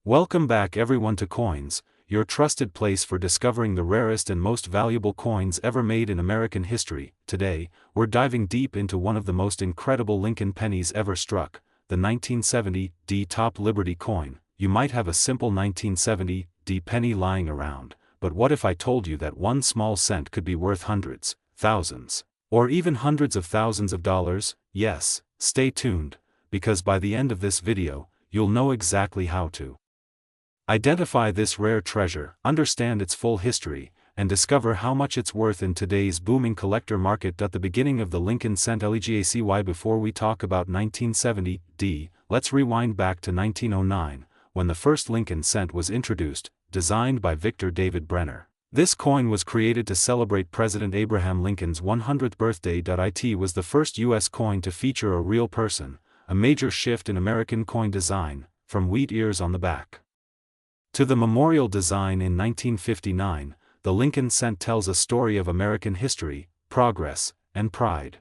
Welcome back everyone to Coins, your trusted place for discovering the rarest and most valuable coins ever made in American history. Today, we're diving deep into one of the most incredible Lincoln pennies ever struck, the 1970 D Top Liberty coin. You might have a simple 1970 D penny lying around, but what if I told you that one small cent could be worth hundreds, thousands, or even hundreds of thousands of dollars? Yes, stay tuned, because by the end of this video, you'll know exactly how to identify this rare treasure, understand its full history, and discover how much it's worth in today's booming collector market. At the beginning of the Lincoln cent legacy. Before we talk about 1970 D, let's rewind back to 1909, when the first Lincoln cent was introduced, designed by Victor David Brenner. This coin was created to celebrate President Abraham Lincoln's 100th birthday. It was the first U.S. coin to feature a real person, a major shift in American coin design, from wheat ears on the back to the memorial design in 1959. The Lincoln cent tells a story of American history, progress, and pride.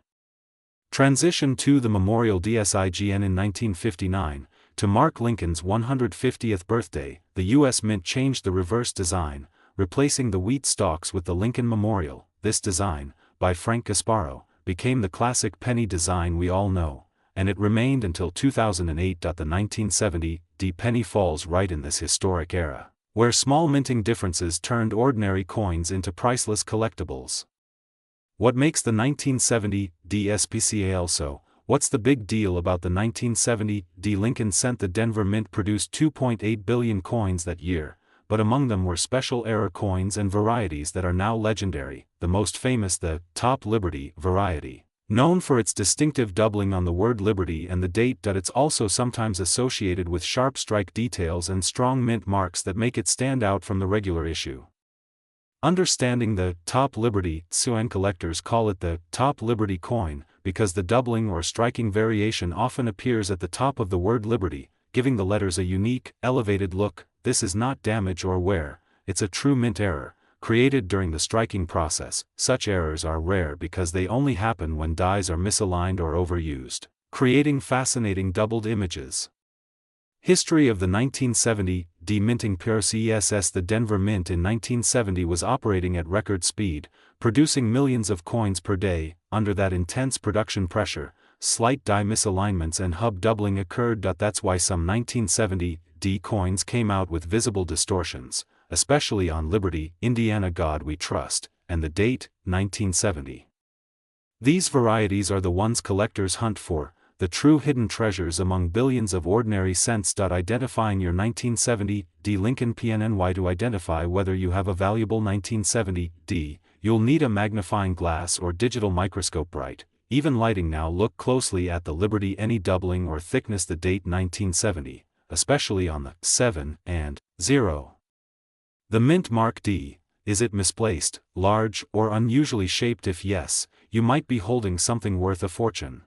Transition to the memorial design in 1959, to mark Lincoln's 150th birthday, the U.S. Mint changed the reverse design, replacing the wheat stalks with the Lincoln Memorial. This design, by Frank Gasparo, became the classic penny design we all know, and it remained until 2008. The 1970 D penny falls right in this historic era, where small minting differences turned ordinary coins into priceless collectibles. What makes the 1970 D special so? What's the big deal about the 1970 D Lincoln cent? The Denver Mint produced 2.8 billion coins that year, but among them were special era coins and varieties that are now legendary, the most famous the Top Liberty variety, known for its distinctive doubling on the word liberty and the date. It's also sometimes associated with sharp strike details and strong mint marks that make it stand out from the regular issue. Understanding the Top Liberty, coin collectors call it the Top Liberty coin, because the doubling or striking variation often appears at the top of the word liberty, giving the letters a unique, elevated look. This is not damage or wear, it's a true mint error, created during the striking process. Such errors are rare because they only happen when dies are misaligned or overused, creating fascinating doubled images. History of the 1970 D minting process. The Denver Mint in 1970 was operating at record speed, producing millions of coins per day. Under that intense production pressure, slight die misalignments and hub doubling occurred. That's why some 1970 D coins came out with visible distortions, especially on Liberty, Indiana God We Trust, and the date, 1970. These varieties are the ones collectors hunt for, the true hidden treasures among billions of ordinary cents. Identifying your 1970 D Lincoln PNNY. To identify whether you have a valuable 1970 D, you'll need a magnifying glass or digital microscope. Bright, even lighting now. Look closely at the Liberty, any doubling or thickness. The date 1970, especially on the 7 and 0. The mint mark D, is it misplaced, large, or unusually shaped? If yes, you might be holding something worth a fortune.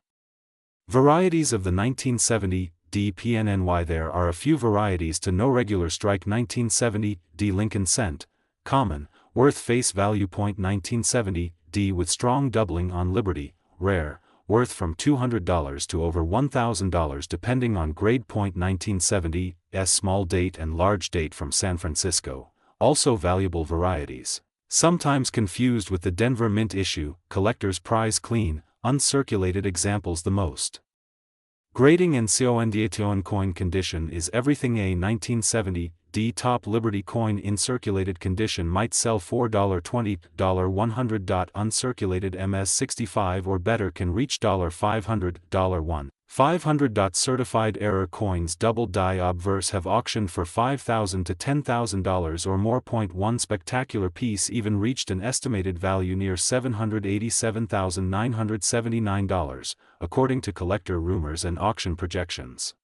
Varieties of the 1970 D PNNY. There are a few varieties to know. Regular strike 1970 D Lincoln cent, common, worth face value. Point 1970 D with strong doubling on Liberty, rare, worth from $200 to over $1,000 depending on grade. Point 1970 S small date and large date from San Francisco, also valuable varieties. Sometimes confused with the Denver Mint issue, collectors prize clean, uncirculated examples the most. Grading and coin condition is everything. A 1970 D Top Liberty coin in circulated condition might sell $4.20, $100. Uncirculated MS65 or better can reach $500, $1,500. Certified error coins double die obverse have auctioned for $5,000 to $10,000 or more. One spectacular piece even reached an estimated value near $787,979, according to collector rumors and auction projections.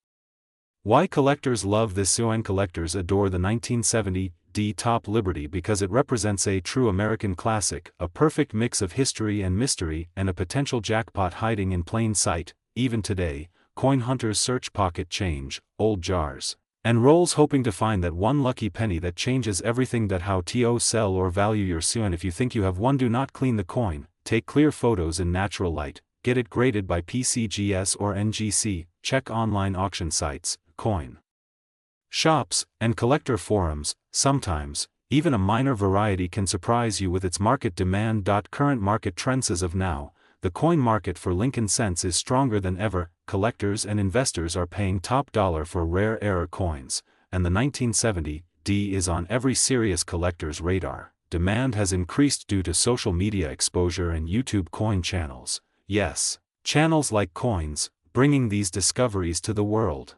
Why collectors love this coin? Collectors adore the 1970 D Top Liberty because it represents a true American classic, a perfect mix of history and mystery, and a potential jackpot hiding in plain sight. Even today, coin hunters search pocket change, old jars, and rolls hoping to find that one lucky penny that changes everything. How to sell or value your coin? If you think you have one, do not clean the coin, take clear photos in natural light, get it graded by PCGS or NGC, check online auction sites. Coin shops, and collector forums. Sometimes, even a minor variety can surprise you with its market demand. Current market trends. As of now, the coin market for Lincoln cents is stronger than ever. Collectors and investors are paying top dollar for rare error coins, and the 1970D is on every serious collector's radar. Demand has increased due to social media exposure and YouTube coin channels. Yes, channels like Coins, bringing these discoveries to the world.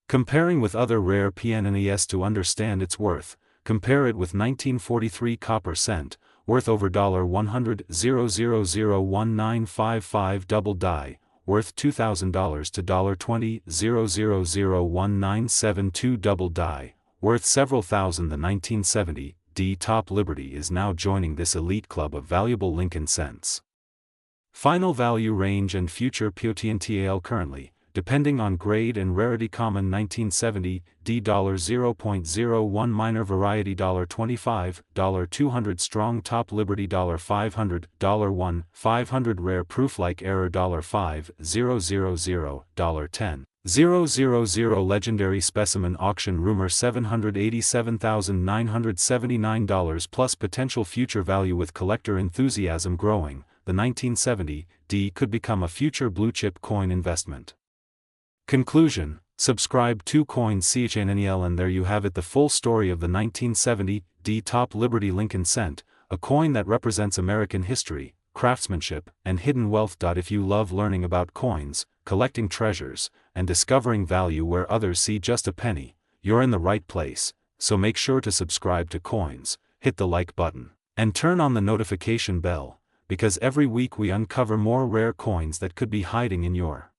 Comparing with other rare PNNES to understand its worth. Compare it with 1943 copper cent, worth over $100,0001955 double die, worth $2,000 to $20,0001972 double die, worth several thousand. The 1970D Top Liberty is now joining this elite club of valuable Lincoln cents. Final value range and future potential. Currently, depending on grade and rarity. Common 1970D $0.01 minor variety $25, $200 strong top Liberty $500, $1, 500 rare proof like error $5, 000, $10, 000 legendary specimen auction rumor $787,979 plus potential future value. With collector enthusiasm growing, the 1970D could become a future blue-chip coin investment. Conclusion: subscribe to Coins CHNNEL, and there you have it, the full story of the 1970D Top Liberty Lincoln cent, a coin that represents American history, craftsmanship, and hidden wealth. If you love learning about coins, collecting treasures, and discovering value where others see just a penny, you're in the right place. So make sure to subscribe to Coins, hit the like button, and turn on the notification bell, because every week we uncover more rare coins that could be hiding in your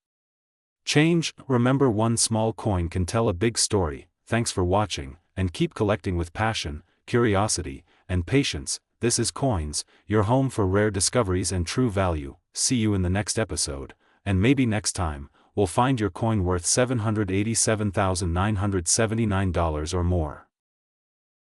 change. Remember, one small coin can tell a big story. Thanks for watching, and keep collecting with passion, curiosity, and patience. This is Coins, your home for rare discoveries and true value. See you in the next episode, and maybe next time, we'll find your coin worth $787,979 or more.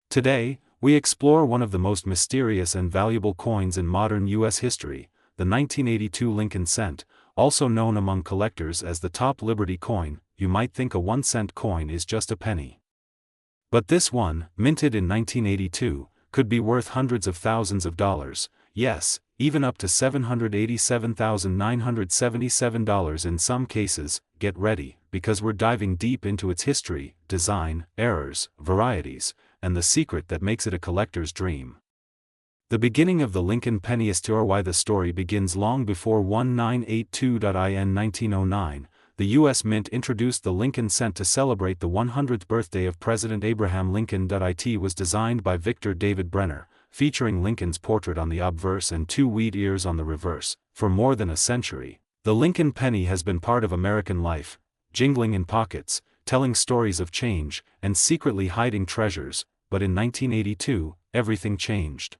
Today, we explore one of the most mysterious and valuable coins in modern U.S. history, the 1982 Lincoln cent, also known among collectors as the Top Liberty coin. You might think a 1-cent coin is just a penny. But this one, minted in 1982, could be worth hundreds of thousands of dollars, yes, even up to $787,977 in some cases. Get ready, because we're diving deep into its history, design, errors, varieties, and the secret that makes it a collector's dream. The beginning of the Lincoln penny history. Why the story begins long before 1982. In 1909, the U.S. Mint introduced the Lincoln cent to celebrate the 100th birthday of President Abraham Lincoln. It was designed by Victor David Brenner, featuring Lincoln's portrait on the obverse and 2 wheat ears on the reverse. For more than a century, the Lincoln penny has been part of American life, jingling in pockets, telling stories of change, and secretly hiding treasures. But in 1982, everything changed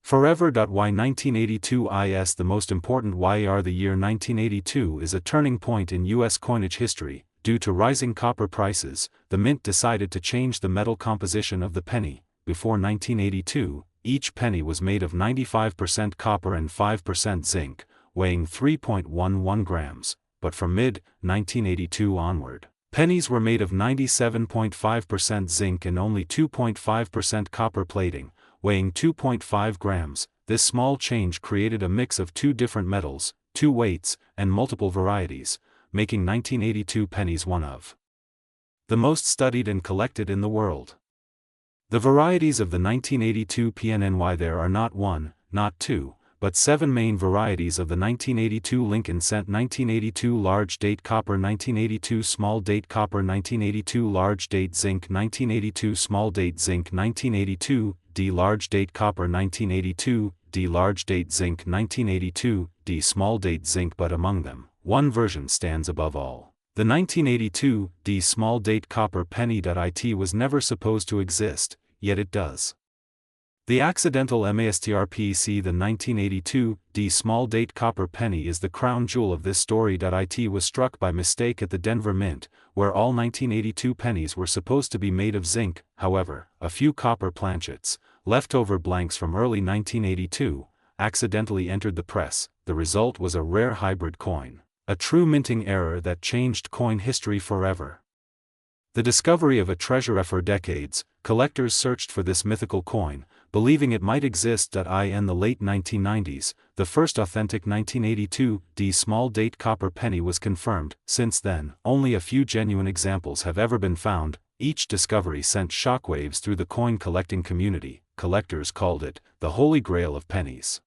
forever. Why 1982 is the most important? Why the year 1982 is a turning point in U.S. coinage history. Due to rising copper prices, the mint decided to change the metal composition of the penny. Before 1982, each penny was made of 95% copper and 5% zinc, weighing 3.11 grams. But from mid-1982 onward, pennies were made of 97.5% zinc and only 2.5% copper plating, weighing 2.5 grams. This small change created a mix of 2 different metals, 2 weights, and multiple varieties, making 1982 pennies one of the most studied and collected in the world. The varieties of the 1982 PNNY: there are not 1, not 2, but 7 main varieties of the 1982 Lincoln cent: 1982 large date copper, 1982 small date copper, 1982 large date zinc, 1982 small date zinc, 1982 D large date copper, 1982 D large date zinc, 1982 D small date zinc. But among them, one version stands above all. The 1982 D small date copper penny. It was never supposed to exist, yet it does. The accidental MASTRPC. The 1982 D small date copper penny is the crown jewel of this story. It was struck by mistake at the Denver Mint, where all 1982 pennies were supposed to be made of zinc. However, a few copper planchets, leftover blanks from early 1982, accidentally entered the press. The result was a rare hybrid coin, a true minting error that changed coin history forever. The discovery of a treasure. For decades, collectors searched for this mythical coin, believing it might exist. In the late 1990s, the first authentic 1982 small date copper penny was confirmed. Since then, only a few genuine examples have ever been found. Each discovery sent shockwaves through the coin collecting community. Collectors called it the Holy Grail of pennies.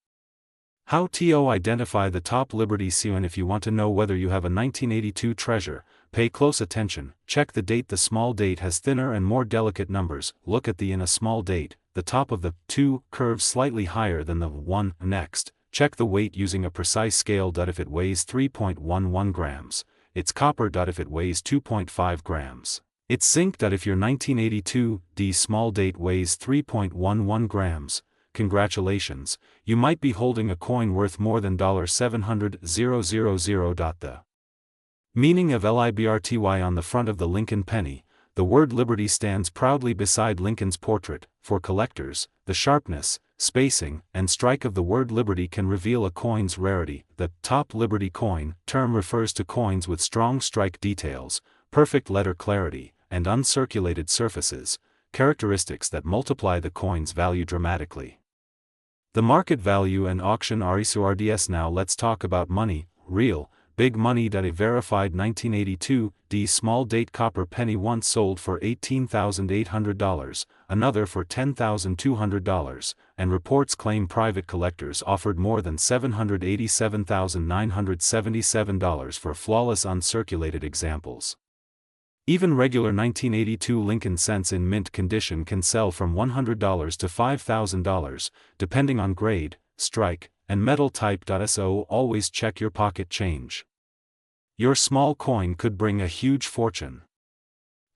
How to identify the top Liberty coin. If you want to know whether you have a 1982 treasure, pay close attention. Check the date. The small date has thinner and more delicate numbers. Look at the in a small date. The top of the 2 curves slightly higher than the 1. Next, check the weight using a precise scale. If it weighs 3.11 grams, it's copper. If it weighs 2.5 grams, it's zinc. If your 1982 small date weighs 3.11 grams, congratulations, you might be holding a coin worth more than $700,000. The meaning of Liberty on the front of the Lincoln penny. The word Liberty stands proudly beside Lincoln's portrait. For collectors, the sharpness, spacing, and strike of the word Liberty can reveal a coin's rarity. The top Liberty coin term refers to coins with strong strike details, perfect letter clarity, and uncirculated surfaces, characteristics that multiply the coin's value dramatically. The market value and auction RDS. Now let's talk about money, real, big money. A verified 1982 small date copper penny once sold for $18,800, another for $10,200, and reports claim private collectors offered more than $787,977 for flawless uncirculated examples. Even regular 1982 Lincoln cents in mint condition can sell from $100 to $5,000, depending on grade, strike, and metal type. So always check your pocket change. Your small coin could bring a huge fortune.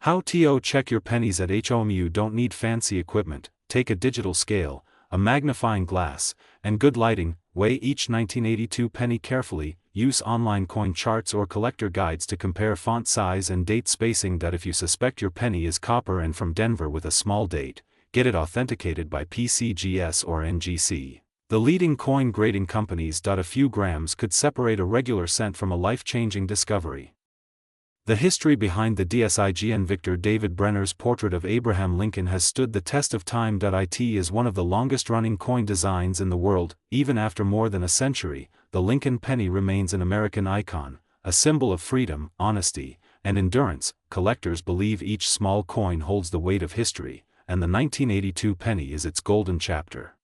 How to check your pennies at home. You don't need fancy equipment. Take a digital scale, a magnifying glass, and good lighting. Weigh each 1982 penny carefully. Use online coin charts or collector guides to compare font size and date spacing. If you suspect your penny is copper and from Denver with a small date, get it authenticated by PCGS or NGC, the leading coin grading companies. A few grams could separate a regular cent from a life-changing discovery. The history behind the DSIGN Victor David Brenner's portrait of Abraham Lincoln has stood the test of time. It is one of the longest-running coin designs in the world. Even after more than a century, the Lincoln penny remains an American icon, a symbol of freedom, honesty, and endurance. Collectors believe each small coin holds the weight of history, and the 1982 penny is its golden chapter.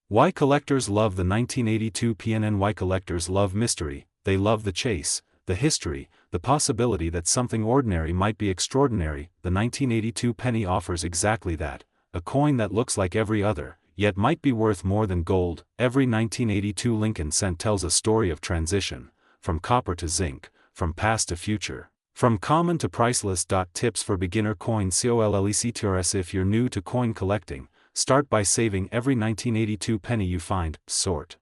Why collectors love the 1982 PNN? Why collectors love mystery? They love the chase, the history, the possibility that something ordinary might be extraordinary. The 1982 penny offers exactly that, a coin that looks like every other, yet might be worth more than gold. Every 1982 Lincoln cent tells a story of transition, from copper to zinc, from past to future, from common to priceless. Tips for beginner coin collectors. If you're new to coin collecting, start by saving every 1982 penny you find, sort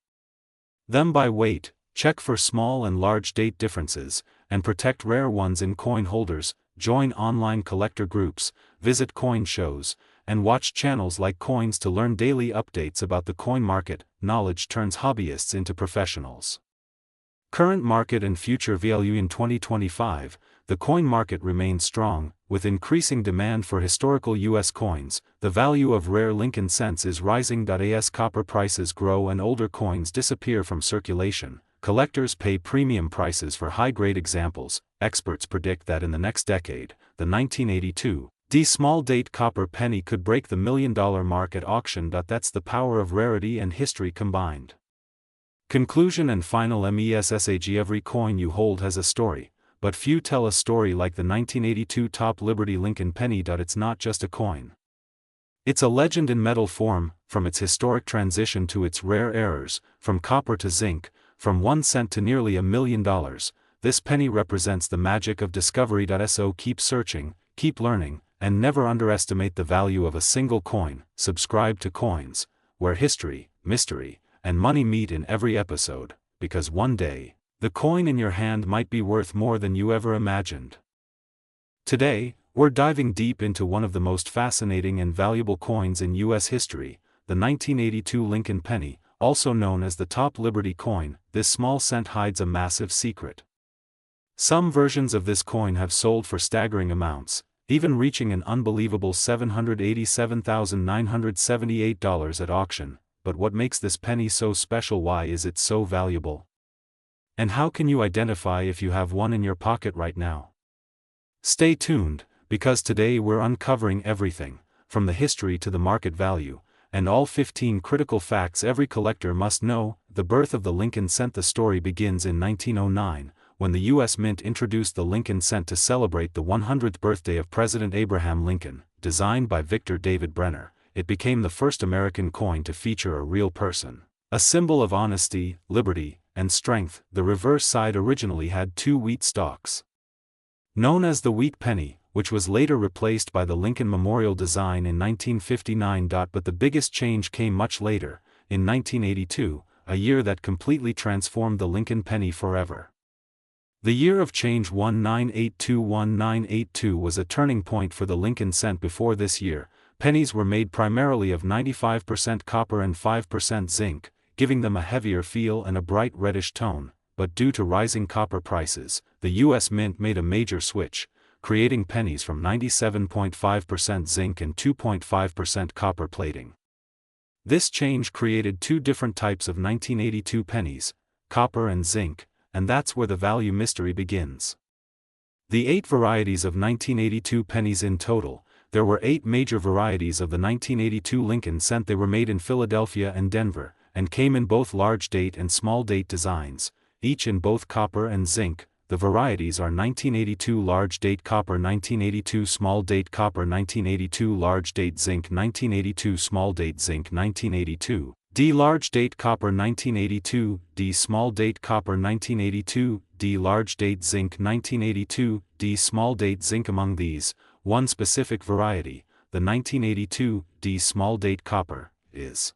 them by weight, check for small and large date differences, and protect rare ones in coin holders. Join online collector groups, visit coin shows, and watch channels like Coins to learn daily updates about the coin market. Knowledge turns hobbyists into professionals. Current market and future value. In 2025, the coin market remains strong, with increasing demand for historical U.S. coins. The value of rare Lincoln cents is rising. As copper prices grow and older coins disappear from circulation, collectors pay premium prices for high-grade examples. Experts predict that in the next decade, the 1982 small date copper penny could break the $1 million mark at auction. That's the power of rarity and history combined. Conclusion and final message. Every coin you hold has a story, but few tell a story like the 1982 top Liberty Lincoln penny. It's not just a coin. It's a legend in metal form, from its historic transition to its rare errors, from copper to zinc, from 1 cent to nearly $1 million. This penny represents the magic of discovery. So keep searching, keep learning, and never underestimate the value of a single coin. Subscribe to Coins, where history, mystery, and money meet in every episode, because one day, the coin in your hand might be worth more than you ever imagined. Today, we're diving deep into one of the most fascinating and valuable coins in U.S. history, the 1982 Lincoln penny, also known as the top Liberty coin. This small cent hides a massive secret. Some versions of this coin have sold for staggering amounts, even reaching an unbelievable $787,978 at auction. But what makes this penny so special? Why is it so valuable? And how can you identify if you have one in your pocket right now? Stay tuned, because today we're uncovering everything, from the history to the market value, and all 15 critical facts every collector must know. The birth of the Lincoln cent. The story begins in 1909, when the U.S. Mint introduced the Lincoln cent to celebrate the 100th birthday of President Abraham Lincoln. Designed by Victor David Brenner, it became the first American coin to feature a real person, a symbol of honesty, liberty, and strength. The reverse side originally had 2 wheat stalks, known as the wheat penny, which was later replaced by the Lincoln Memorial design in 1959. But the biggest change came much later, in 1982, a year that completely transformed the Lincoln penny forever. The year of change 1982 was a turning point for the Lincoln cent. Before this year, pennies were made primarily of 95% copper and 5% zinc, giving them a heavier feel and a bright reddish tone. But due to rising copper prices, the U.S. Mint made a major switch, creating pennies from 97.5% zinc and 2.5% copper plating. This change created 2 different types of 1982 pennies, copper and zinc, and that's where the value mystery begins. The 8 varieties of 1982 pennies in total. There were 8 major varieties of the 1982 Lincoln cent. They were made in Philadelphia and Denver, and came in both large date and small date designs, each in both copper and zinc. The varieties are 1982 large date copper, 1982 small date copper, 1982 large date zinc, 1982 small date zinc, 1982 D large date copper, 1982 D small date copper, 1982 D large date zinc, 1982 D small date zinc. Among these, one specific variety, the 1982 D small date copper, is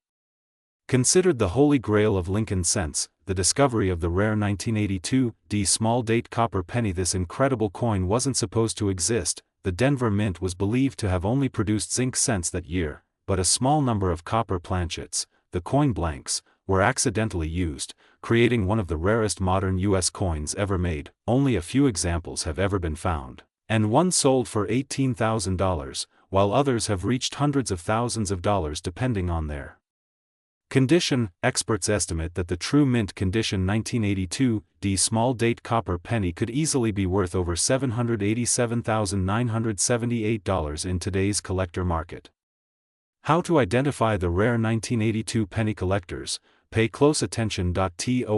considered the holy grail of Lincoln cents, the discovery of the rare 1982 D small date copper penny. This incredible coin wasn't supposed to exist. The Denver Mint was believed to have only produced zinc cents that year, but a small number of copper planchets, the coin blanks, were accidentally used, creating one of the rarest modern U.S. coins ever made. Only a few examples have ever been found, and one sold for $18,000, while others have reached hundreds of thousands of dollars depending on their condition. Experts estimate that the true mint condition 1982 D small date copper penny could easily be worth over $787,978 in today's collector market. How to identify the rare 1982 penny? Collectors, pay close attention. To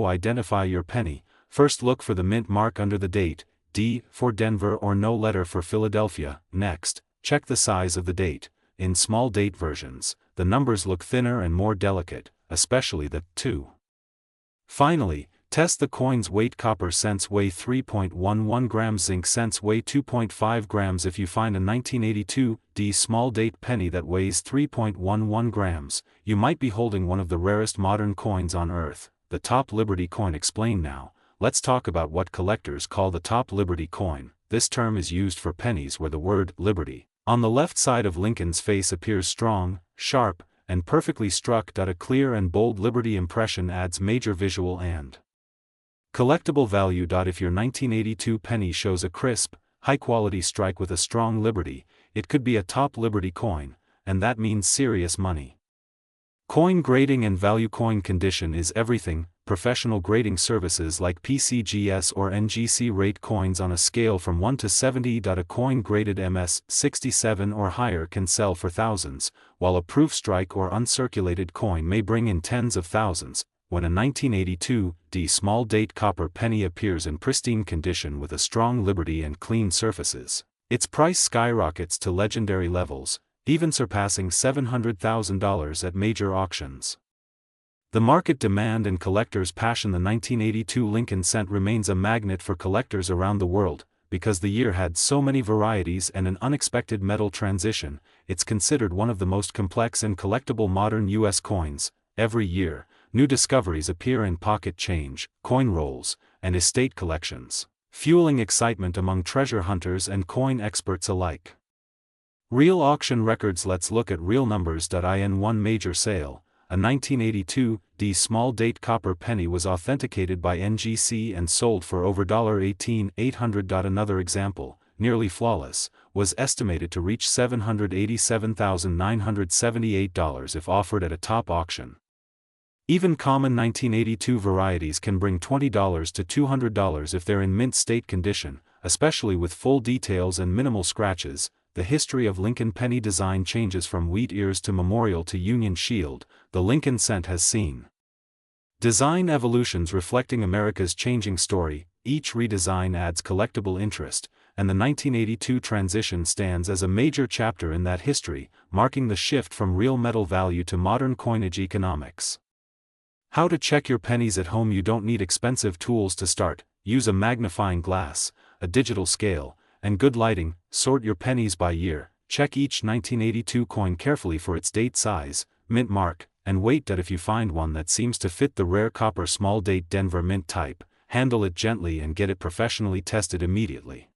identify your penny, first look for the mint mark under the date, D for Denver or no letter for Philadelphia. Next, check the size of the date. In small date versions, the numbers look thinner and more delicate, especially the 2. Finally, test the coin's weight. Copper cents weigh 3.11 grams, zinc cents weigh 2.5 grams. If you find a 1982 D small date penny that weighs 3.11 grams, you might be holding one of the rarest modern coins on Earth. The top Liberty coin. Explained now, let's talk about what collectors call the top Liberty coin. This term is used for pennies where the word Liberty on the left side of Lincoln's face appears strong, sharp, and perfectly struck. A clear and bold Liberty impression adds major visual and collectible value. If your 1982 penny shows a crisp, high-quality strike with a strong Liberty, it could be a top Liberty coin, and that means serious money. Coin grading and value. Coin condition is everything. Professional grading services like PCGS or NGC rate coins on a scale from 1 to 70. A coin graded MS 67 or higher can sell for thousands, while a proof strike or uncirculated coin may bring in tens of thousands. When a 1982 D small date copper penny appears in pristine condition with a strong Liberty and clean surfaces, its price skyrockets to legendary levels, even surpassing $700,000 at major auctions. The market demand and collectors' passion. The 1982 Lincoln cent remains a magnet for collectors around the world, because the year had so many varieties and an unexpected metal transition. It's considered one of the most complex and collectible modern U.S. coins. Every year, new discoveries appear in pocket change, coin rolls, and estate collections, fueling excitement among treasure hunters and coin experts alike. Real auction records. Let's look at real numbers. In one major sale, a 1982 D small date copper penny was authenticated by NGC and sold for over $18,800. Another example, nearly flawless, was estimated to reach $787,978 if offered at a top auction. Even common 1982 varieties can bring $20 to $200 if they're in mint state condition, especially with full details and minimal scratches. The history of Lincoln penny design changes from wheat ears to memorial to Union Shield. The Lincoln cent has seen design evolutions reflecting America's changing story. Each redesign adds collectible interest, and the 1982 transition stands as a major chapter in that history, marking the shift from real metal value to modern coinage economics. How to check your pennies at home. You don't need expensive tools to start. Use a magnifying glass, a digital scale, and good lighting. Sort your pennies by year. Check each 1982 coin carefully for its date, size, mint mark, and wait. That if you find one that seems to fit the rare copper small date Denver mint type, handle it gently and get it professionally tested immediately.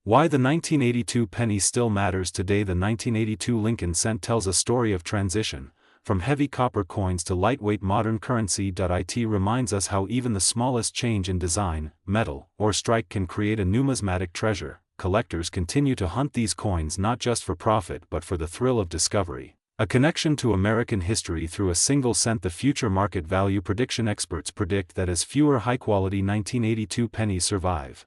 Why the 1982 penny still matters today. The 1982 Lincoln cent tells a story of transition, from heavy copper coins to lightweight modern currency. It reminds us how even the smallest change in design, metal, or strike can create a numismatic treasure. Collectors continue to hunt these coins not just for profit but for the thrill of discovery, a connection to American history through a single cent. The future market value prediction. Experts predict that as fewer high-quality 1982 pennies survive,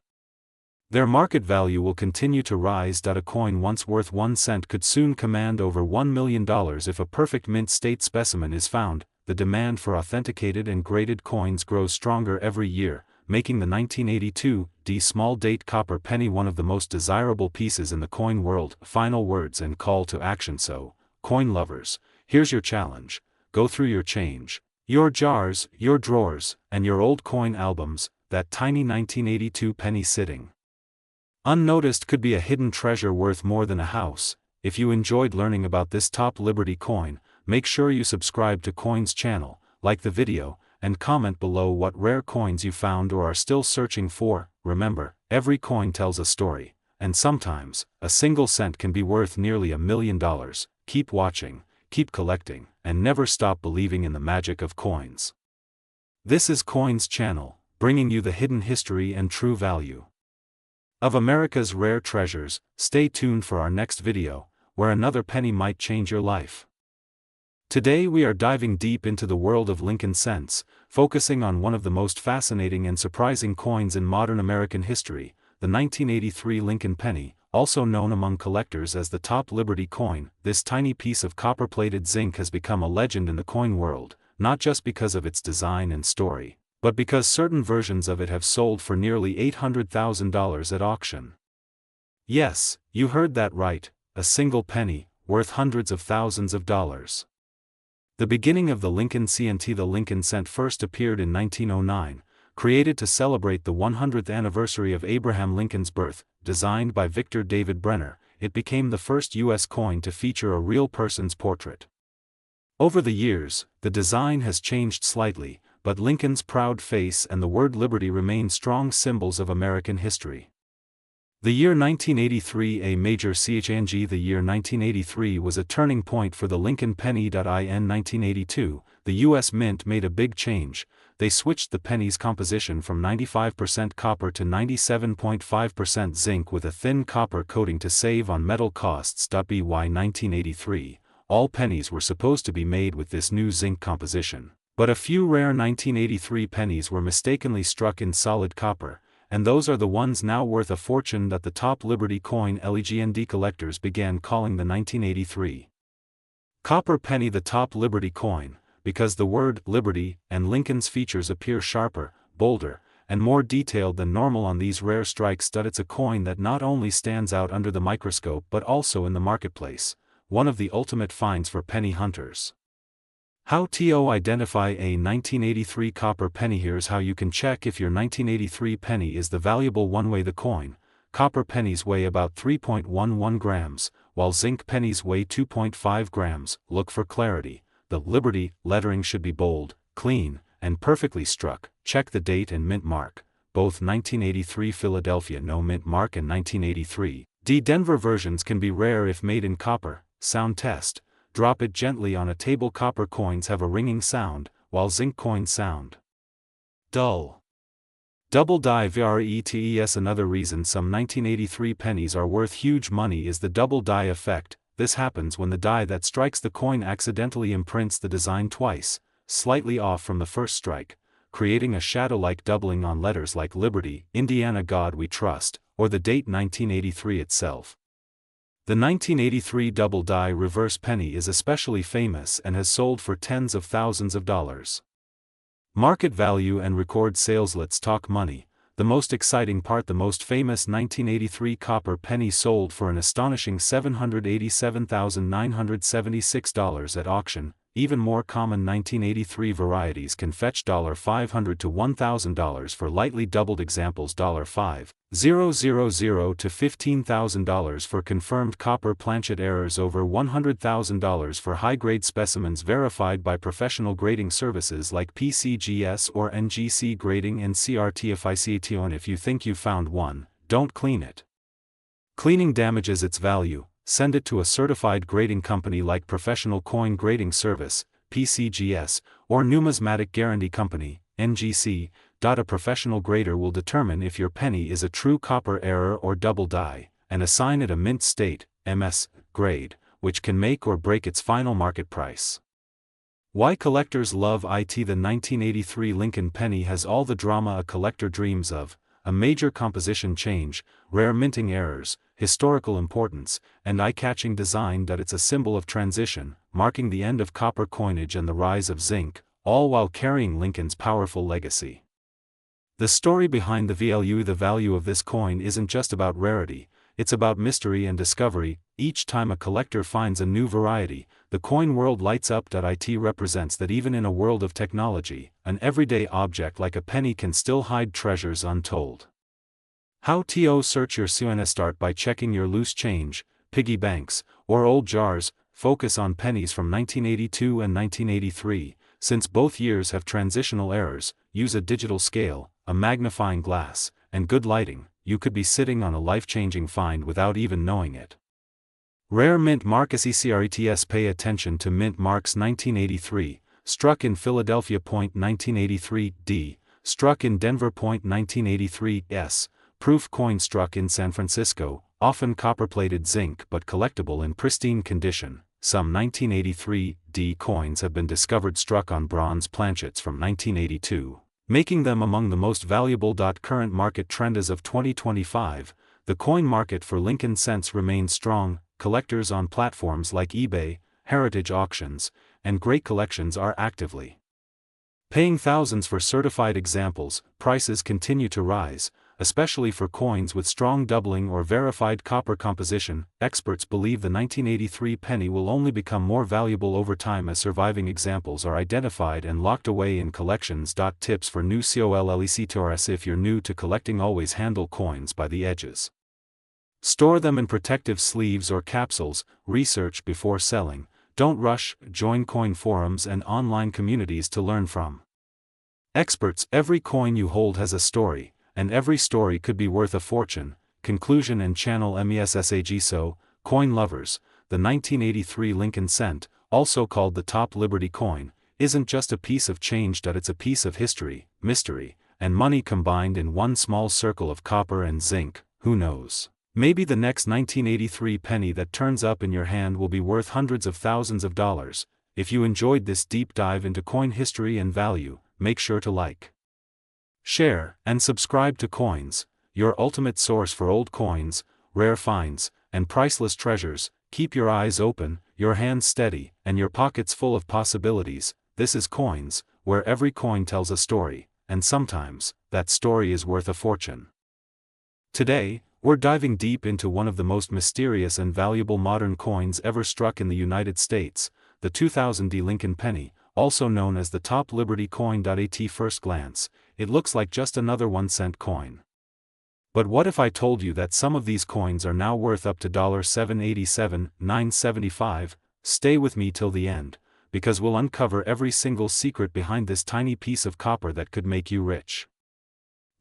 their market value will continue to rise. A coin once worth 1 cent could soon command over $1 million if a perfect mint state specimen is found. The demand for authenticated and graded coins grows stronger every year, making the 1982 small date copper penny one of the most desirable pieces in the coin world. Final words and call to action. So, coin lovers, here's your challenge. Go through your change, your jars, your drawers, and your old coin albums. That tiny 1982 penny sitting unnoticed could be a hidden treasure worth more than a house. If you enjoyed learning about this top Liberty coin, make sure you subscribe to Coin's channel, like the video, and comment below what rare coins you found or are still searching for. Remember, every coin tells a story, and sometimes, a single cent can be worth nearly $1 million. Keep watching, keep collecting, and never stop believing in the magic of coins. This is Coin's channel, bringing you the hidden history and true value of America's rare treasures. Stay tuned for our next video, where another penny might change your life. Today we are diving deep into the world of Lincoln cents, focusing on one of the most fascinating and surprising coins in modern American history, the 1983 Lincoln penny, also known among collectors as the top Liberty coin. This tiny piece of copper-plated zinc has become a legend in the coin world, not just because of its design and story, but because certain versions of it have sold for nearly $800,000 at auction. Yes, you heard that right, a single penny, worth hundreds of thousands of dollars. The beginning of the Lincoln cent. The Lincoln cent first appeared in 1909, created to celebrate the 100th anniversary of Abraham Lincoln's birth. Designed by Victor David Brenner, it became the first U.S. coin to feature a real person's portrait. Over the years, the design has changed slightly, but Lincoln's proud face and the word liberty remain strong symbols of American history. The year 1983. A major change. The year 1983 was a turning point for the Lincoln penny. In 1982, the U.S. Mint made a big change. They switched the penny's composition from 95% copper to 97.5% zinc with a thin copper coating to save on metal costs. By 1983, all pennies were supposed to be made with this new zinc composition, but a few rare 1983 pennies were mistakenly struck in solid copper, and those are the ones now worth a fortune. That the top Liberty coin. Legend. Collectors began calling the 1983 copper penny the top Liberty coin, because the word Liberty and Lincoln's features appear sharper, bolder, and more detailed than normal on these rare strikes. It's a coin that not only stands out under the microscope but also in the marketplace, one of the ultimate finds for penny hunters. How to identify a 1983 copper penny. Here's how you can check if your 1983 penny is the valuable one. Weigh the coin. Copper pennies weigh about 3.11 grams, while zinc pennies weigh 2.5 grams. Look for clarity. The Liberty lettering should be bold, clean, and perfectly struck. Check the date and mint mark. Both 1983 Philadelphia no mint mark and 1983 Denver versions can be rare if made in copper. Sound test. Drop it gently on a table. Copper coins have a ringing sound, while zinc coins sound dull. Double die VRETES. Another reason some 1983 pennies are worth huge money is the double die effect. This happens when the die that strikes the coin accidentally imprints the design twice, slightly off from the first strike, creating a shadow-like doubling on letters like Liberty, Indiana God We Trust, or the date 1983 itself. The 1983 double die reverse penny is especially famous and has sold for tens of thousands of dollars. Market value and record sales. Let's talk money. The most exciting part: the most famous 1983 copper penny sold for an astonishing $787,976 at auction. Even more common 1983 varieties can fetch $500 to $1,000 for lightly doubled examples, $5,000 to $15,000 for confirmed copper planchet errors, over $100,000 for high-grade specimens verified by professional grading services like PCGS or NGC Grading and CRTFICATO. And if you think you found one, don't clean it. Cleaning damages its value. Send it to a certified grading company like Professional Coin Grading Service, PCGS, or Numismatic Guarantee Company, NGC. A professional grader will determine if your penny is a true copper error or double die, and assign it a mint state, MS, grade, which can make or break its final market price. Why collectors love it. The 1983 Lincoln penny has all the drama a collector dreams of: a major composition change, rare minting errors, historical importance, and eye-catching design. It's a symbol of transition, marking the end of copper coinage and the rise of zinc, all while carrying Lincoln's powerful legacy. The story behind the value. The value of this coin isn't just about rarity, it's about mystery and discovery. Each time a collector finds a new variety, the coin world lights up. It represents that even in a world of technology, an everyday object like a penny can still hide treasures untold. How to search your coin. Start by checking your loose change, piggy banks, or old jars. Focus on pennies from 1982 and 1983, since both years have transitional errors. Use a digital scale, a magnifying glass, and good lighting. You could be sitting on a life-changing find without even knowing it. Rare mint mark. SECRETS. Pay attention to mint marks. 1983, struck in Philadelphia. 1983 D, struck in Denver. 1983 S, proof coin struck in San Francisco, often copper-plated zinc but collectible in pristine condition. Some 1983 D coins have been discovered struck on bronze planchets from 1982, making them among the most valuable. Current market trend. As of 2025, the coin market for Lincoln cents remains strong. Collectors on platforms like eBay, heritage auctions, and great collections are actively paying thousands for certified examples. Prices continue to rise, especially for coins with strong doubling or verified copper composition. Experts believe the 1983 penny will only become more valuable over time as surviving examples are identified and locked away in collections. Tips for new collectors. If you're new to collecting, always handle coins by the edges. Store them in protective sleeves or capsules. Research before selling. Don't rush. Join coin forums and online communities to learn from experts. Every coin you hold has a story, and every story could be worth a fortune. Conclusion and channel MESSAG. So, coin lovers, the 1983 Lincoln cent, also called the top Liberty coin, isn't just a piece of change. It's a piece of history, mystery, and money combined in one small circle of copper and zinc. Who knows? Maybe the next 1983 penny that turns up in your hand will be worth hundreds of thousands of dollars. If you enjoyed this deep dive into coin history and value, make sure to like, share, and subscribe to Coins, your ultimate source for old coins, rare finds, and priceless treasures. Keep your eyes open, your hands steady, and your pockets full of possibilities. This is Coins, where every coin tells a story, and sometimes, that story is worth a fortune. Today, we're diving deep into one of the most mysterious and valuable modern coins ever struck in the United States, the 2000 D Lincoln penny, also known as the top Liberty coin. At first glance, it looks like just another 1-cent coin. But what if I told you that some of these coins are now worth up to $787, $975? Stay with me till the end, because we'll uncover every single secret behind this tiny piece of copper that could make you rich.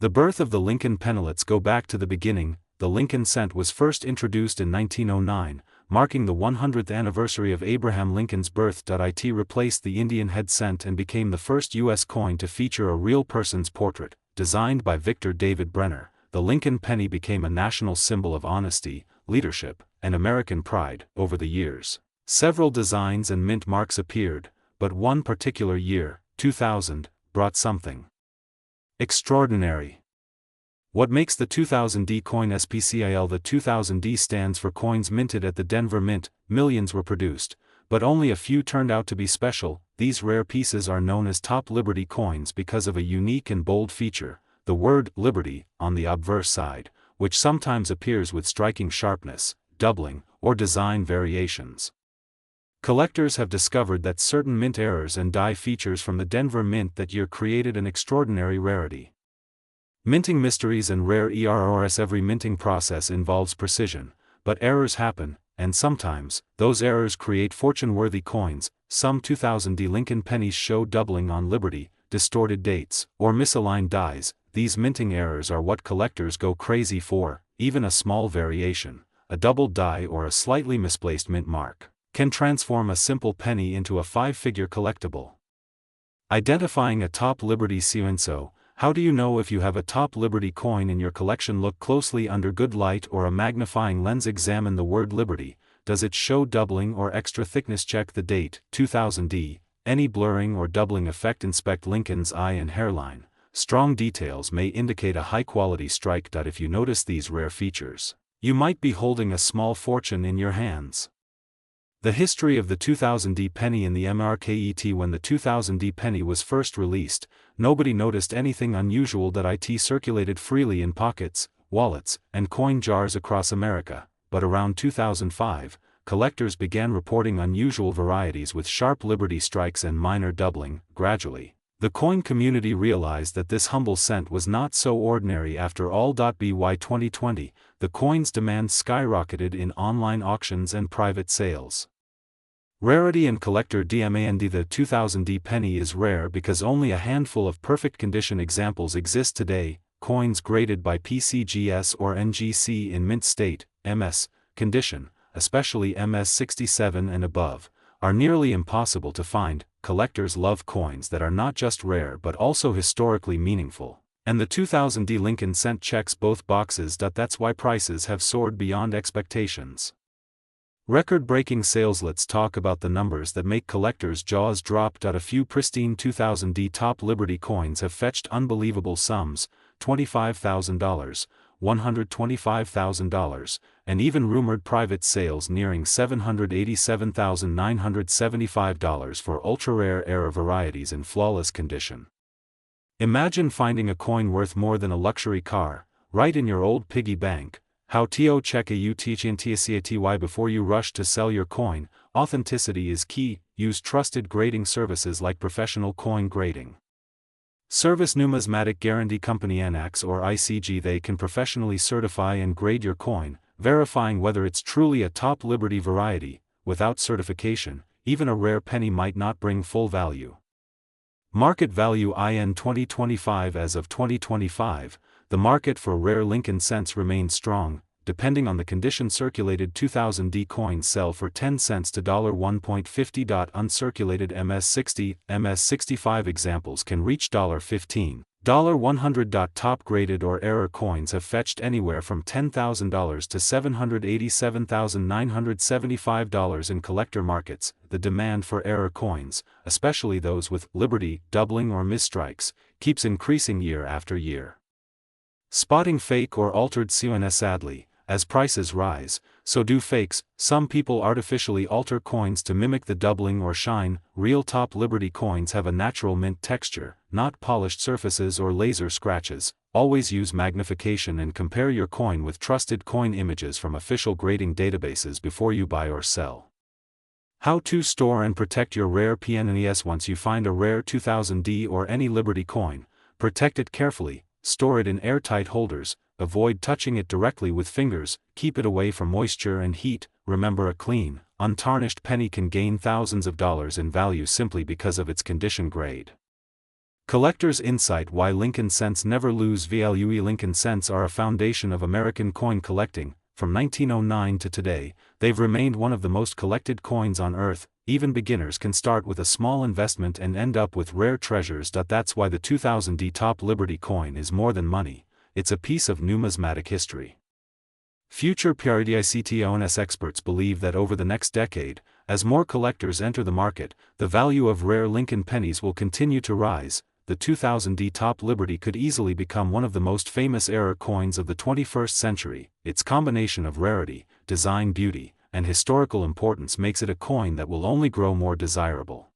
The birth of the Lincoln penny. Let's go back to the beginning. The Lincoln cent was first introduced in 1909, marking the 100th anniversary of Abraham Lincoln's birth. It replaced the Indian head cent and became the first U.S. coin to feature a real person's portrait. designed by Victor David Brenner, the Lincoln penny became a national symbol of honesty, leadership, and American pride. Over the years, several designs and mint marks appeared, but one particular year, 2000, brought something extraordinary. What makes the 2000D coin SPCIL? The 2000D stands for coins minted at the Denver Mint. Millions were produced, but only a few turned out to be special. These rare pieces are known as top Liberty coins because of a unique and bold feature, the word Liberty on the obverse side, which sometimes appears with striking sharpness, doubling, or design variations. Collectors have discovered that certain mint errors and die features from the Denver Mint that year created an extraordinary rarity. Minting mysteries and rare errors. Every minting process involves precision, but errors happen, and sometimes, those errors create fortune-worthy coins. Some 2000D Lincoln pennies show doubling on Liberty, distorted dates, or misaligned dies. These minting errors are what collectors go crazy for. Even a small variation, a doubled die or a slightly misplaced mint mark, can transform a simple penny into a five-figure collectible. Identifying a top Liberty coin. How do you know if you have a top Liberty coin in your collection? Look closely under good light or a magnifying lens. Examine the word Liberty. Does it show doubling or extra thickness? Check the date, 2000D, any blurring or doubling effect. Inspect Lincoln's eye and hairline. Strong details may indicate a high-quality strike. If you notice these rare features, you might be holding a small fortune in your hands. The history of the 2000D penny in the market. When the 2000D penny was first released, nobody noticed anything unusual. It circulated freely in pockets, wallets, and coin jars across America, but around 2005, collectors began reporting unusual varieties with sharp Liberty strikes and minor doubling. Gradually, the coin community realized that this humble cent was not so ordinary after all. By 2020, the coin's demand skyrocketed in online auctions and private sales. Rarity and collector demand. The 2000D penny is rare because only a handful of perfect condition examples exist today. Coins graded by PCGS or NGC in mint state, MS, condition, especially MS 67 and above, are nearly impossible to find. Collectors love coins that are not just rare but also historically meaningful, and the 2000D Lincoln cent checks both boxes. That's why prices have soared beyond expectations. Record-breaking sales. Let's talk about the numbers that make collectors' jaws drop. A few pristine 2000D top Liberty coins have fetched unbelievable sums, $25,000, $125,000, and even rumored private sales nearing $787,975 for ultra-rare era varieties in flawless condition. Imagine finding a coin worth more than a luxury car, right in your old piggy bank. How to check a UTCNTCATY before you rush to sell your coin. Authenticity is key. Use trusted grading services like Professional Coin Grading Service Numismatic Guarantee Company NX or ICG. They can professionally certify and grade your coin, verifying whether it's truly a top Liberty variety. Without certification, even a rare penny might not bring full value. Market value in 2025. As of 2025, the market for rare Lincoln cents remains strong. Depending on the condition, circulated 2000D coins sell for 10 cents to $1.50. Uncirculated MS60, MS65 examples can reach $15, $100. Top graded or error coins have fetched anywhere from $10,000 to $787,975 in collector markets. The demand for error coins, especially those with Liberty, doubling or misstrikes, keeps increasing year after year. Spotting fake or altered coins. Sadly, as prices rise, so do fakes. Some people artificially alter coins to mimic the doubling or shine. Real top Liberty coins have a natural mint texture, not polished surfaces or laser scratches. Always use magnification and compare your coin with trusted coin images from official grading databases before you buy or sell. How to store and protect your rare PNES. Once you find a rare 2000D or any Liberty coin, protect it carefully. Store it in airtight holders. Avoid touching it directly with fingers. Keep it away from moisture and heat. Remember, a clean, untarnished penny can gain thousands of dollars in value simply because of its condition grade. Collector's insight: why Lincoln cents never lose value. Lincoln cents are a foundation of American coin collecting. from 1909 to today, they've remained one of the most collected coins on Earth. Even beginners can start with a small investment and end up with rare treasures. That's why the 2000D Top Liberty coin is more than money, it's a piece of numismatic history. Future periodictions experts believe that over the next decade, as more collectors enter the market, the value of rare Lincoln pennies will continue to rise. The 2000D Top Liberty could easily become one of the most famous era coins of the 21st century. Its combination of rarity, design beauty, and historical importance makes it a coin that will only grow more desirable.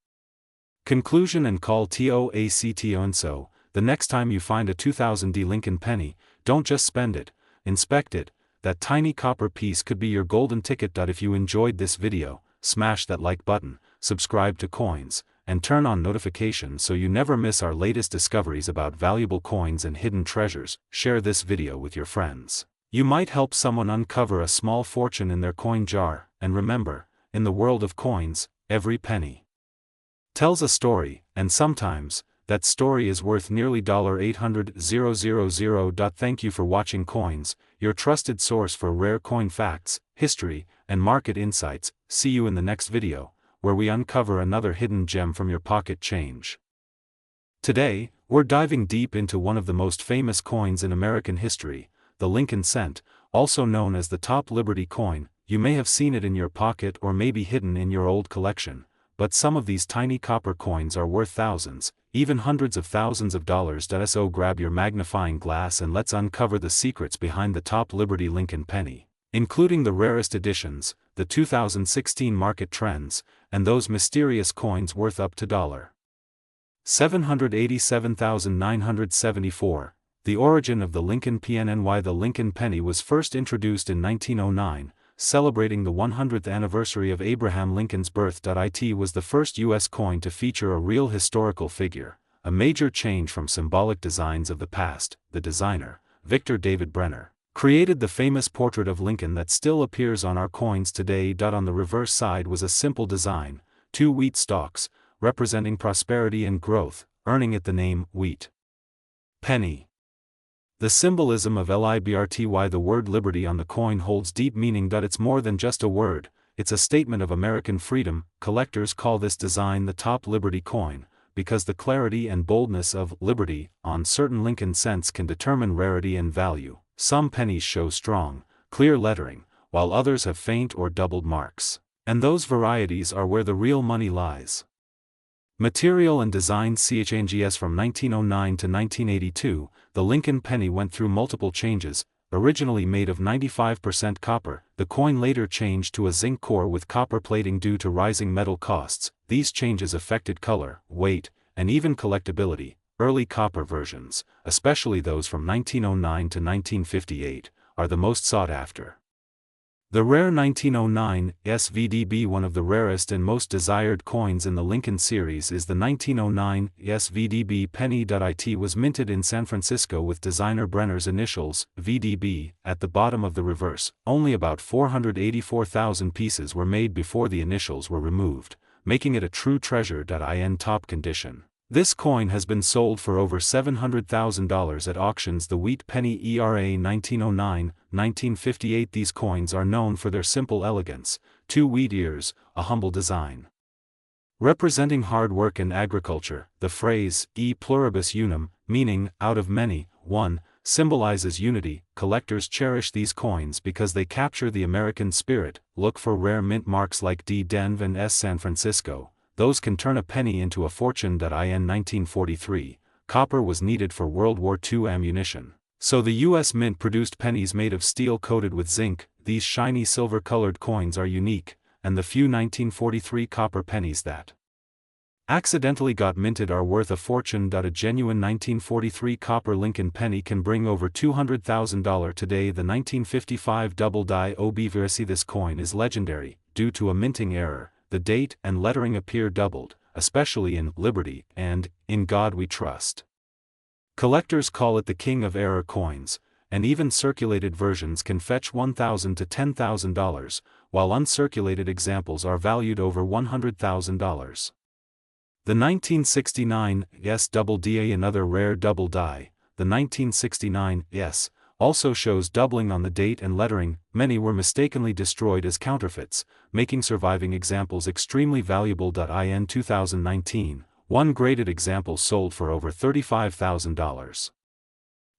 Conclusion and call to action. So, the next time you find a 2000D Lincoln penny, don't just spend it, inspect it. That tiny copper piece could be your golden ticket. If you enjoyed this video, smash that like button, subscribe to Coins, and turn on notifications so you never miss our latest discoveries about valuable coins and hidden treasures. Share this video with your friends. You might help someone uncover a small fortune in their coin jar. And remember, in the world of coins, every penny tells a story, and sometimes, that story is worth nearly $800,000. Thank you for watching Coins, your trusted source for rare coin facts, history, and market insights. See you in the next video, where we uncover another hidden gem from your pocket change. Today, we're diving deep into one of the most famous coins in American history, the Lincoln cent, also known as the Top Liberty coin. You may have seen it in your pocket or maybe hidden in your old collection, but some of these tiny copper coins are worth thousands, even hundreds of thousands of dollars. So grab your magnifying glass and let's uncover the secrets behind the Top Liberty Lincoln penny, including the rarest editions, the 2016 market trends, and those mysterious coins worth up to $787,974. The origin of the Lincoln PNNY. The Lincoln penny was first introduced in 1909, celebrating the 100th anniversary of Abraham Lincoln's birth. It was the first U.S. coin to feature a real historical figure, a major change from symbolic designs of the past. The designer, Victor David Brenner, created the famous portrait of Lincoln that still appears on our coins today. On the reverse side was a simple design, two wheat stalks, representing prosperity and growth, earning it the name wheat penny. The symbolism of liberty. The word liberty on the coin holds deep meaning. It's more than just a word, it's a statement of American freedom. Collectors call this design the Top Liberty coin, because the clarity and boldness of liberty on certain Lincoln cents can determine rarity and value. Some pennies show strong, clear lettering, while others have faint or doubled marks. And those varieties are where the real money lies. Material and design changes. From 1909 to 1982, the Lincoln penny went through multiple changes. Originally made of 95% copper, the coin later changed to a zinc core with copper plating due to rising metal costs. These changes affected color, weight, and even collectability. Early copper versions, especially those from 1909 to 1958, are the most sought after. The rare 1909 SVDB. One of the rarest and most desired coins in the Lincoln series is the 1909 SVDB penny. It was minted in San Francisco with designer Brenner's initials, VDB, at the bottom of the reverse. Only about 484,000 pieces were made before the initials were removed, making it a true treasure. In top condition, this coin has been sold for over $700,000 at auctions. The wheat penny era 1909-1958. These coins are known for their simple elegance, two wheat ears, a humble design representing hard work and agriculture. The phrase, e pluribus unum, meaning, out of many, one, symbolizes unity. Collectors cherish these coins because they capture the American spirit. Look for rare mint marks like D. Denv and S. San Francisco. Those can turn a penny into a fortune. In 1943, copper was needed for World War II ammunition. So the U.S. Mint produced pennies made of steel coated with zinc. These shiny silver-colored coins are unique, and the few 1943 copper pennies that accidentally got minted are worth a fortune. A genuine 1943 copper Lincoln penny can bring over $200,000 today. The 1955 double die obverse. This coin is legendary, due to a minting error. The date and lettering appear doubled, especially in Liberty and In God We Trust. Collectors call it the king of error coins, and even circulated versions can fetch $1,000 to $10,000, while uncirculated examples are valued over $100,000. The 1969 double DA. Another rare double die, the 1969 also shows doubling on the date and lettering. Many were mistakenly destroyed as counterfeits, making surviving examples extremely valuable. In 2019, one graded example sold for over $35,000.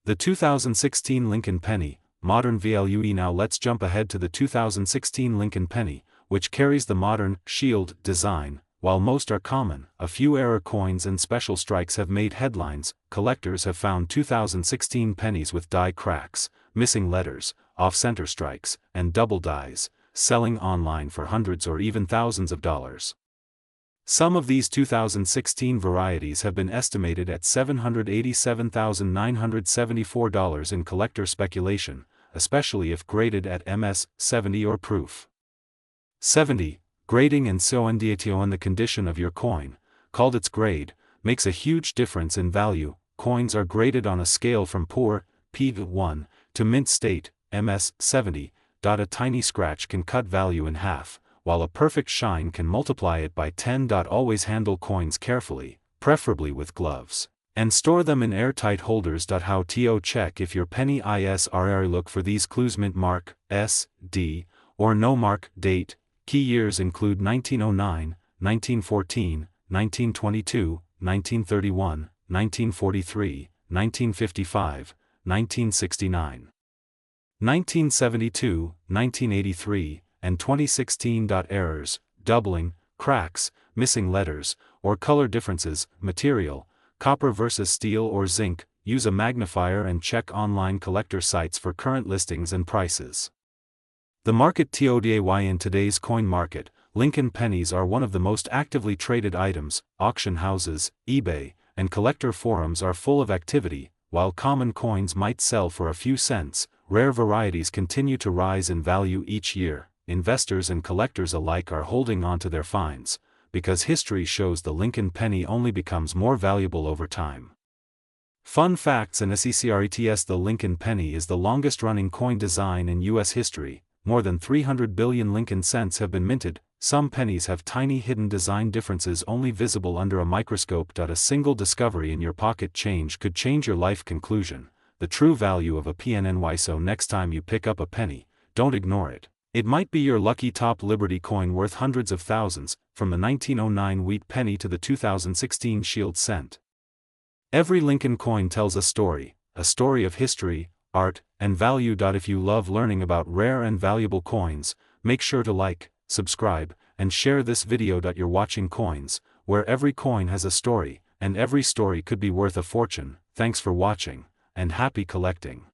The 2016 Lincoln penny, modern value. Now let's jump ahead to the 2016 Lincoln penny, which carries the modern shield design. While most are common, a few error coins and special strikes have made headlines. Collectors have found 2016 pennies with die cracks, missing letters, off-center strikes, and double dies, selling online for hundreds or even thousands of dollars. Some of these 2016 varieties have been estimated at $787,974 in collector speculation, especially if graded at MS 70 or proof 70. Grading and the condition of your coin, called its grade, makes a huge difference in value. Coins are graded on a scale from poor, P1, to mint state, MS 70. A tiny scratch can cut value in half, while a perfect shine can multiply it by 10. Always handle coins carefully, preferably with gloves, and store them in airtight holders. How to check if your penny is rare? Look for these clues: mint mark, S, D, or no mark, date. Key years include 1909, 1914, 1922, 1931, 1943, 1955, 1969, 1972, 1983, and 2016. Errors, doubling, cracks, missing letters, or color differences. Material, copper versus steel or zinc. Use a magnifier and check online collector sites for current listings and prices. The market. Today in today's coin market, Lincoln pennies are one of the most actively traded items. Auction houses, eBay, and collector forums are full of activity. While common coins might sell for a few cents, rare varieties continue to rise in value each year. Investors and collectors alike are holding on to their finds, because history shows the Lincoln penny only becomes more valuable over time. Fun facts and secrets: the Lincoln penny is the longest-running coin design in U.S. history. More than 300 billion Lincoln cents have been minted. Some pennies have tiny hidden design differences only visible under a microscope. A single discovery in your pocket change could change your life. Conclusion: the true value of a PNNY. So next time you pick up a penny, don't ignore it. It might be your lucky top Liberty coin worth hundreds of thousands, from the 1909 wheat penny to the 2016 Shield cent. Every Lincoln coin tells a story of history, art, and value. If you love learning about rare and valuable coins, make sure to like, subscribe, and share this video. You're watching Coins, where every coin has a story, and every story could be worth a fortune. Thanks for watching, and happy collecting.